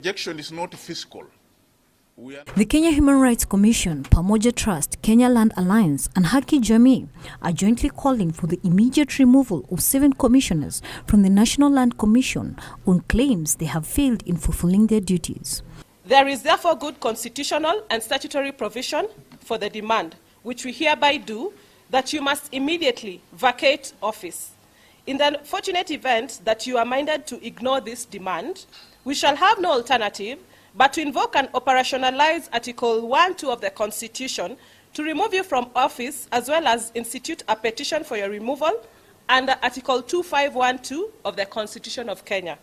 Objection is not fiscal. The Kenya Human Rights Commission, Pamoja Trust, Kenya Land Alliance and Haki Jamii are jointly calling for the immediate removal of 7 commissioners from the National Land Commission on claims they have failed in fulfilling their duties. There is therefore good constitutional and statutory provision for the demand, which we hereby do, that you must immediately vacate office. In the fortunate event that you are minded to ignore this demand, we shall have no alternative but to invoke and operationalize Article 1(2) of the Constitution to remove you from office, as well as institute a petition for your removal under Article 2512 of the Constitution of Kenya.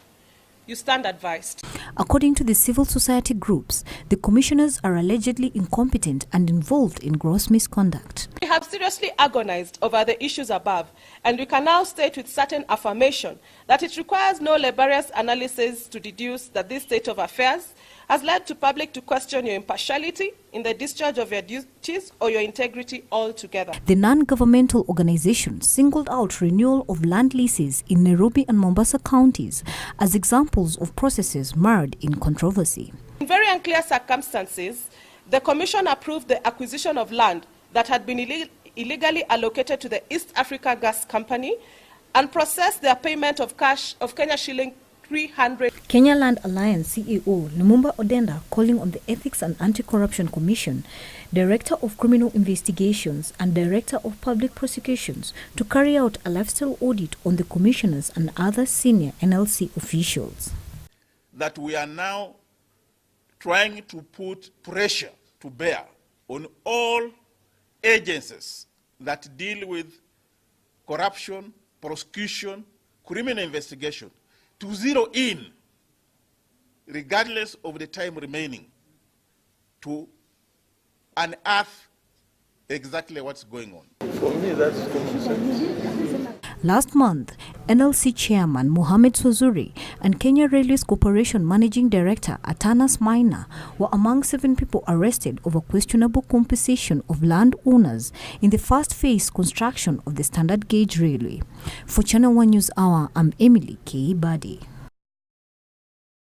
You stand advised. According to the civil society groups, the commissioners are allegedly incompetent and involved in gross misconduct. We have seriously agonized over the issues above, and we can now state with certain affirmation that it requires no laborious analysis to deduce that this state of affairs has led the public to question your impartiality in the discharge of your duties or your integrity altogether. The non-governmental organization singled out renewal of land leases in Nairobi and Mombasa counties as examples of processes marred in controversy. In very unclear circumstances, the Commission approved the acquisition of land that had been illegally allocated to the East Africa Gas Company and processed their payment of cash of Kenya shilling 300. Kenya Land Alliance CEO Lumumba Ondenda calling on the Ethics and Anti-Corruption Commission, Director of Criminal Investigations and Director of Public Prosecutions to carry out a lifestyle audit on the commissioners and other senior NLC officials. That we are now trying to put pressure to bear on all agencies that deal with corruption, prosecution, criminal investigation, to zero in, regardless of the time remaining, to unearth exactly what's going on. For me, that's common sense. Last month, NLC Chairman Mohamed Swazuri and Kenya Railways Corporation Managing Director Atanas Maina were among 7 people arrested over questionable compensation of landowners in the first phase construction of the standard gauge railway. For Channel 1 News Hour, I'm Emily K. Badi.